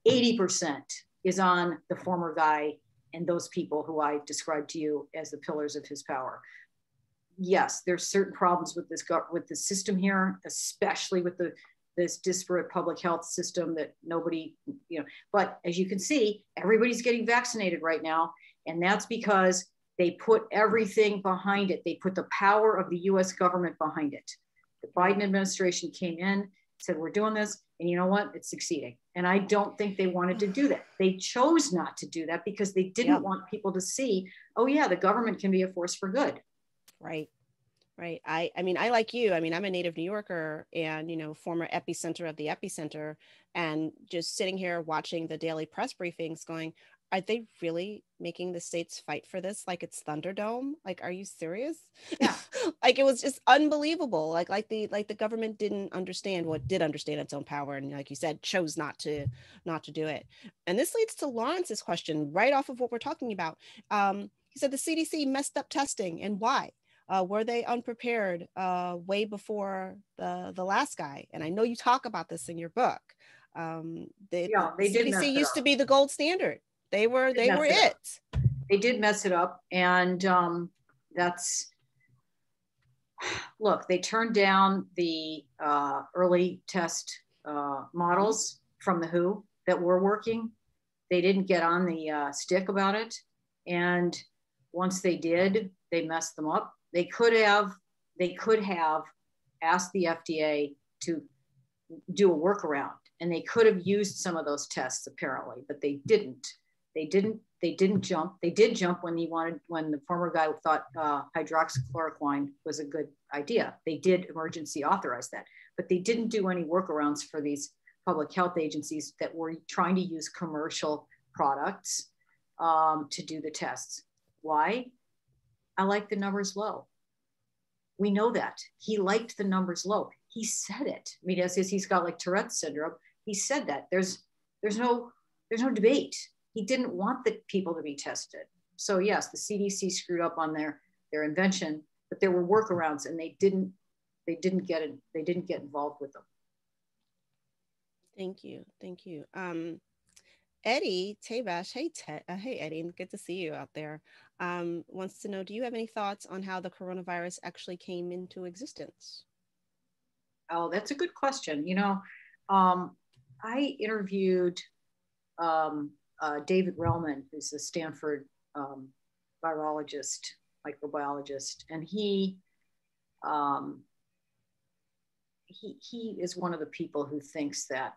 80% is on the former guy and those people who I described to you as the pillars of his power. Yes, there's certain problems with the system here, especially with this disparate public health system that nobody, but as you can see, everybody's getting vaccinated right now. And that's because they put everything behind it. They put the power of the US government behind it. The Biden administration came in, said, we're doing this, and you know what? It's succeeding. And I don't think they wanted to do that. They chose not to do that because they didn't want people to see, oh yeah, the government can be a force for good. Right. I mean, I like you. I mean, I'm a native New Yorker and, former epicenter of the epicenter, and just sitting here watching the daily press briefings going, are they really making the states fight for this? Like it's Thunderdome? Like, are you serious? Yeah. Like it was just unbelievable. Like the government did understand its own power. And like you said, chose not to do it. And this leads to Lawrence's question right off of what we're talking about. He said the CDC messed up testing, and why? Were they unprepared way before the last guy? And I know you talk about this in your book. The CDC used to be the gold standard. They were it. They did mess it up. And look, they turned down the early test models from the WHO that were working. They didn't get on the stick about it. And once they did, they messed them up. They could have asked the FDA to do a workaround, and they could have used some of those tests apparently, but they didn't. They didn't jump. They did jump when the former guy thought hydroxychloroquine was a good idea. They did emergency authorize that, but they didn't do any workarounds for these public health agencies that were trying to use commercial products to do the tests. Why? I like the numbers low. We know that. He liked the numbers low. He said it. I mean, as he's got like Tourette's syndrome, he said that. There's no debate. He didn't want the people to be tested. So yes, the CDC screwed up on their invention, but there were workarounds, and they didn't get involved with them. Thank you. Eddie Tabash, hey Eddie, good to see you out there. Wants to know, do you have any thoughts on how the coronavirus actually came into existence? Oh, that's a good question. I interviewed David Relman, who's a Stanford virologist, microbiologist, and he is one of the people who thinks that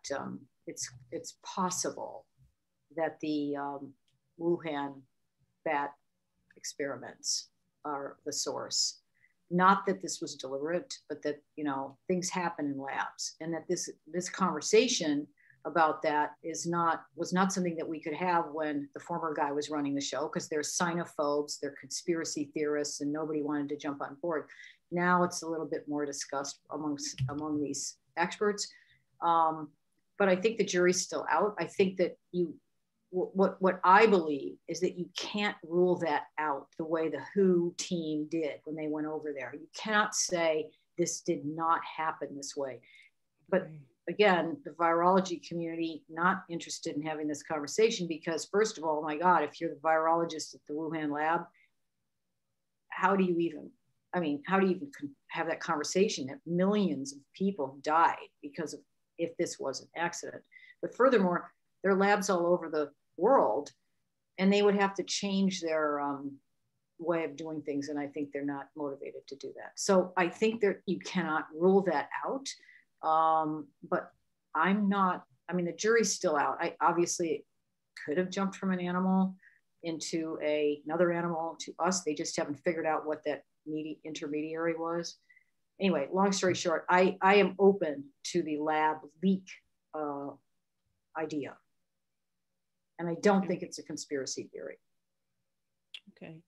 it's possible that the Wuhan bat experiments are the source. not that this was deliberate, but that, you know, things happen in labs, and that this conversation about that was not something that we could have when the former guy was running the show, because they're xenophobes, they're conspiracy theorists, and nobody wanted to jump on board. Now it's a little bit more discussed among these experts. But I think the jury's still out. I think that what I believe is that you can't rule that out the way the WHO team did when they went over there. You cannot say this did not happen this way. But again, the virology community not interested in having this conversation, because first of all, my God, if you're the virologist at the Wuhan lab, how do you even have that conversation that millions of people died because of, if this was an accident? But furthermore, there are labs all over the world, and they would have to change their way of doing things. And I think they're not motivated to do that. So I think that you cannot rule that out. But the jury's still out. I obviously could have jumped from an animal into another animal to us. They just haven't figured out what that intermediary was. Anyway, long story short, I am open to the lab leak idea. And I don't think it's a conspiracy theory. Okay.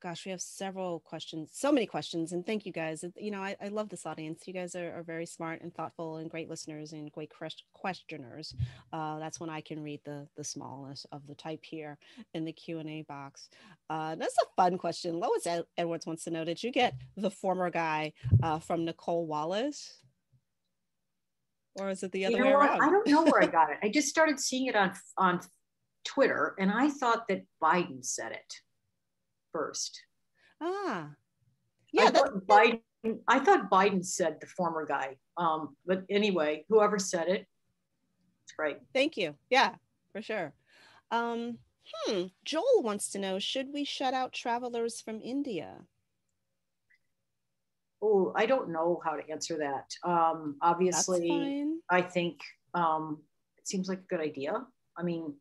Gosh, we have several questions, so many questions, and thank you guys. You know, I love this audience. You guys are very smart and thoughtful and great listeners and great questioners. That's when I can read the smallness of the type here in the Q&A box. That's a fun question. Lois Edwards wants to know, did you get the former guy from Nicole Wallace? Or is it the other way around? I don't know where I got it. I just started seeing it on Twitter, and I thought that Biden said it first. Yeah. I thought Biden said the former guy. But anyway, whoever said it, it's great. Thank you. Yeah, for sure. Joel wants to know, should we shut out travelers from India? Oh, I don't know how to answer that. Obviously, I think it seems like a good idea. I mean,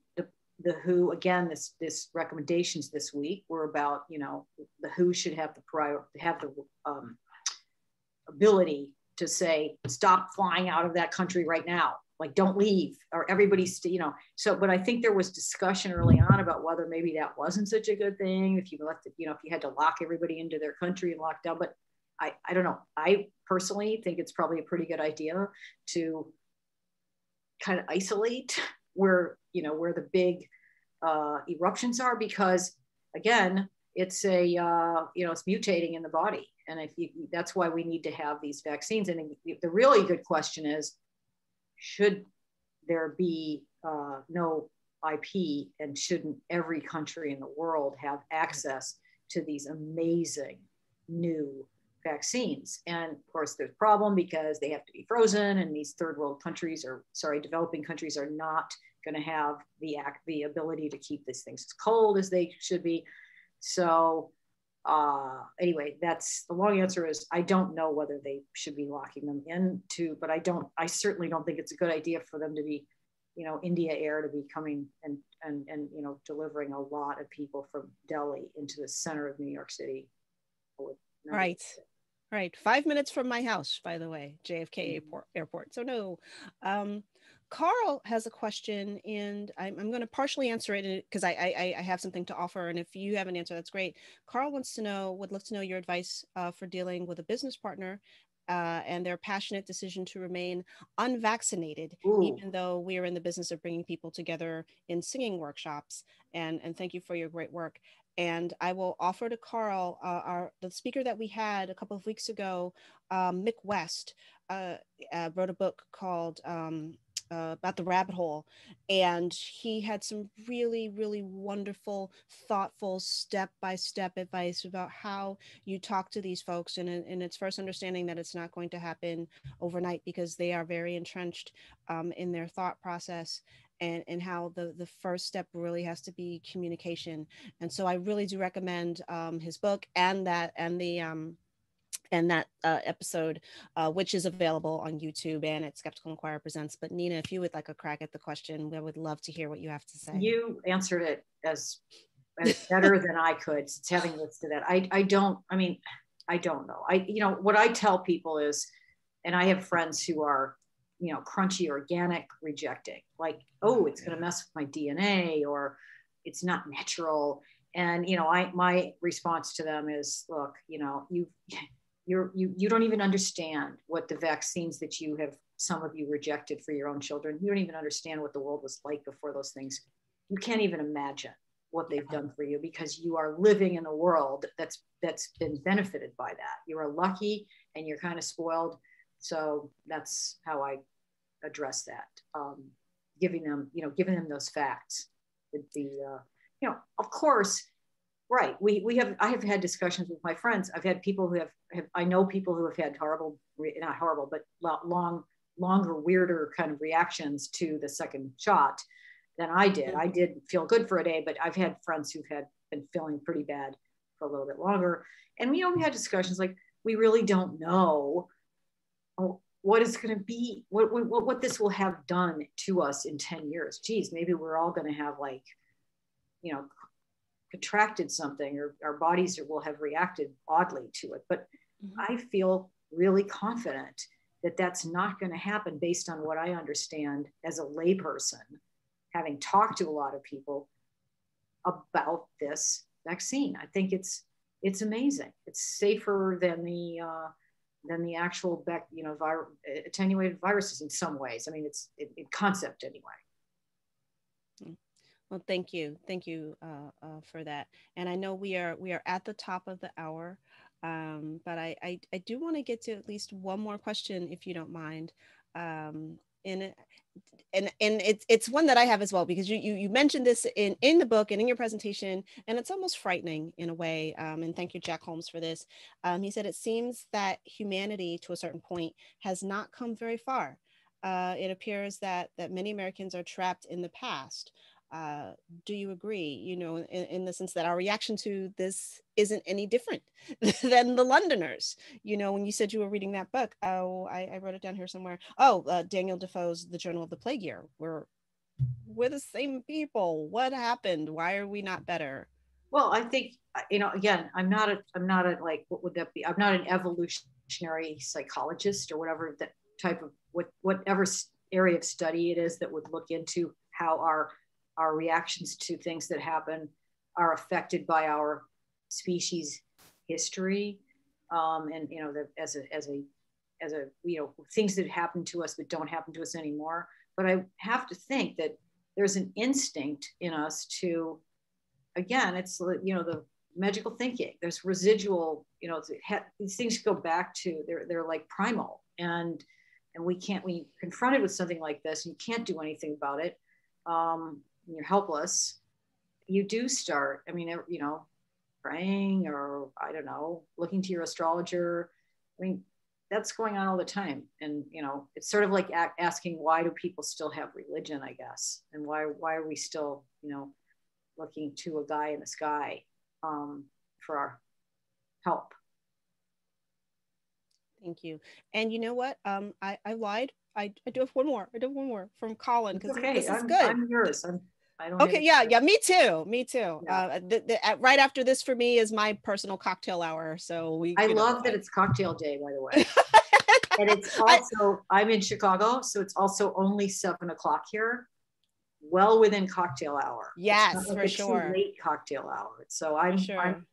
the WHO, again, this recommendations this week were about, you know, the WHO should have the ability to say, stop flying out of that country right now. Like, don't leave, or everybody's, you know. So, but I think there was discussion early on about whether maybe that wasn't such a good thing if you left it, you know, if you had to lock everybody into their country and lock down. But I don't know. I personally think it's probably a pretty good idea to kind of isolate where the big eruptions are, because again, it's it's mutating in the body. And that's why we need to have these vaccines. And the really good question is, should there be no IP, and shouldn't every country in the world have access to these amazing new vaccines? And of course there's a problem, because they have to be frozen, and these developing countries are not going to have the ability to keep these things as cold as they should be. So anyway, that's the long answer is, I don't know whether they should be locking them into, but I certainly don't think it's a good idea for them to be, you know, India Air to be coming and you know, delivering a lot of people from Delhi into the center of New York City. Right. 5 minutes from my house, by the way, JFK airport. So no. Carl has a question, and I'm going to partially answer it because I have something to offer. And if you have an answer, that's great. Carl would love to know your advice for dealing with a business partner and their passionate decision to remain unvaccinated, even though we are in the business of bringing people together in singing workshops. And thank you for your great work. And I will offer to Carl, the speaker that we had a couple of weeks ago, Mick West, wrote a book called about the rabbit hole, and he had some really, really wonderful, thoughtful, step-by-step advice about how you talk to these folks, and it's first understanding that it's not going to happen overnight, because they are very entrenched in their thought process, and how the first step really has to be communication. And so I really do recommend his book and that episode, which is available on YouTube and at Skeptical Inquirer Presents. But Nina, if you would like a crack at the question, we would love to hear what you have to say. You answered it as better than I could, having listed that. I don't know. What I tell people is, and I have friends who are, crunchy organic rejecting, like, oh, it's going to mess with my DNA, or it's not natural. And, my response to them is, look, you don't even understand what the vaccines that some of you rejected for your own children. You don't even understand what the world was like before those things. You can't even imagine what they've done for you, because you are living in a world that's been benefited by that. You are lucky and you're kind of spoiled. So that's how I address that. Giving them those facts. Of course, right. I have had discussions with my friends. I've had people who I know people who have had not horrible, but longer, weirder kind of reactions to the second shot than I did. I did feel good for a day, but I've had friends who've been feeling pretty bad for a little bit longer. And we had discussions like, we really don't know what it's going to be, what this will have done to us in 10 years. Geez, maybe we're all going to have contracted something, or our bodies will have reacted oddly to it. But I feel really confident that that's not going to happen, based on what I understand as a layperson, having talked to a lot of people about this vaccine. I think it's amazing. It's safer than the actual attenuated viruses in some ways. I mean, it's in concept anyway. Well, thank you for that. And I know we are at the top of the hour, but I do want to get to at least one more question, if you don't mind. And it's one that I have as well, because you mentioned this in the book and in your presentation, and it's almost frightening in a way. And thank you, Jack Holmes, for this. He said, it seems that humanity, to a certain point, has not come very far. It appears that many Americans are trapped in the past. Do you agree, in the sense that our reaction to this isn't any different than the Londoners? When you said you were reading that book, I wrote it down here somewhere. Daniel Defoe's The Journal of the Plague Year. We're the same people. What happened? Why are we not better? Well, I think, again, I'm not like, what would that be? I'm not an evolutionary psychologist or whatever that type of, whatever area of study it is that would look into how our reactions to things that happen are affected by our species history, and as a things that happen to us that don't happen to us anymore. But I have to think that there's an instinct in us to, again, it's the magical thinking. There's residual, these things go back to they're like primal, and we confronted with something like this, and you can't do anything about it. You're helpless, you do start, praying, or I don't know, looking to your astrologer. That's going on all the time. And, it's sort of like asking, why do people still have religion, I guess? And why are we still, looking to a guy in the sky for our help? Thank you. And you know what? I lied. I do have one more. From Colin, because this is good. I'm yours. I don't. Okay. Yeah. Me too. Yeah. Right after this for me is my personal cocktail hour. So I love that it's cocktail day, by the way. And it's also, I'm in Chicago, so it's also only 7:00 here. Well within cocktail hour. Yes, like for sure. Too late cocktail hour. So I'm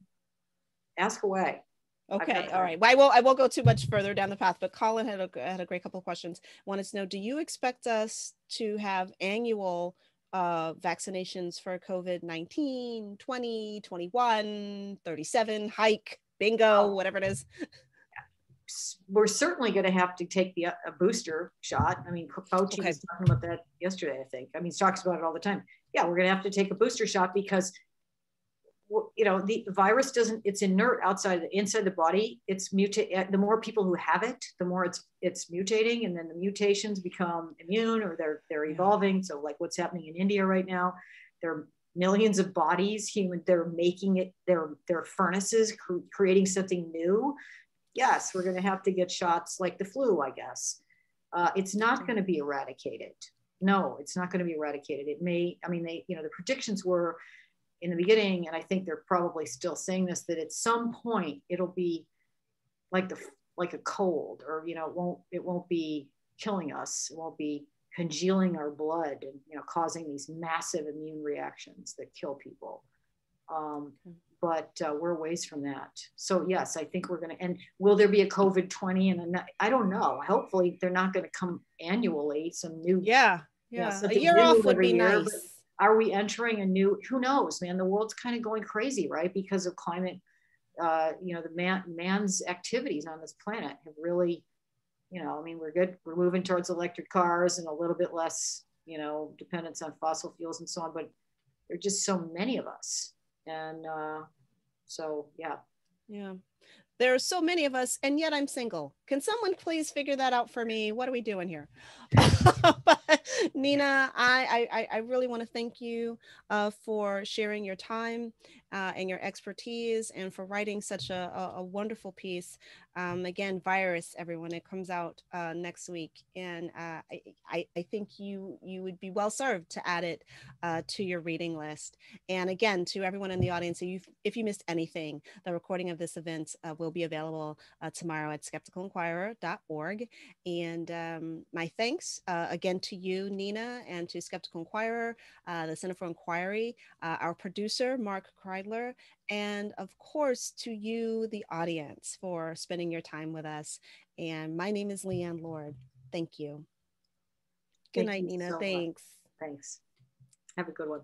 ask away. Okay. All right. Well, I won't go too much further down the path, but Colin had a great couple of questions. Wanted to know, do you expect us to have annual vaccinations for COVID-19, 20, 21, 37, hike, bingo, whatever it is? We're certainly going to have to take a booster shot. Fauci was talking about that yesterday, I think. He talks about it all the time. Yeah, we're going to have to take a booster shot because, the virus it's inert inside the body. It's mutate. The more people who have it, the more it's mutating, and then the mutations become immune, or they're evolving. So like what's happening in India right now, there are millions of bodies, they're making it, their furnaces creating something new. Yes, we're going to have to get shots like the flu, I guess. It's not going to be eradicated. No, it's not going to be eradicated. It may, the predictions were in the beginning, and I think they're probably still saying this, that at some point it'll be like like a cold, or, you know, it won't be killing us. It won't be congealing our blood and, you know, causing these massive immune reactions that kill people. But we're a ways from that. So yes, I think we're going to, and will there be a COVID-20? And I don't know. Hopefully they're not going to come annually. Some new, Yeah. you know, A something year new off would every be year. nice. But are we entering a new, who knows, man, the world's kind of going crazy, right? Because of climate, you know, the man's activities on this planet have really, you know, I mean, we're good. We're moving towards electric cars and a little bit less, you know, dependence on fossil fuels and so on, but there are just so many of us. And so, yeah. Yeah. There are so many of us, and yet I'm single. Can someone please figure that out for me? What are we doing here? But, Nina, I really want to thank you for sharing your time and your expertise, and for writing such a wonderful piece. Again, Virus, everyone, it comes out next week, and I think you would be well served to add it to your reading list. And again, to everyone in the audience, if you missed anything, the recording of this event will be available tomorrow at skepticalinquirer.org. And my thanks again to you, Nina, and to Skeptical Inquirer, the Center for Inquiry, our producer, Mark Kreidler, and of course to you, the audience, for spending your time with us. And my name is Leanne Lord. Thank you. Good night, Nina. Thanks. Thanks. Have a good one.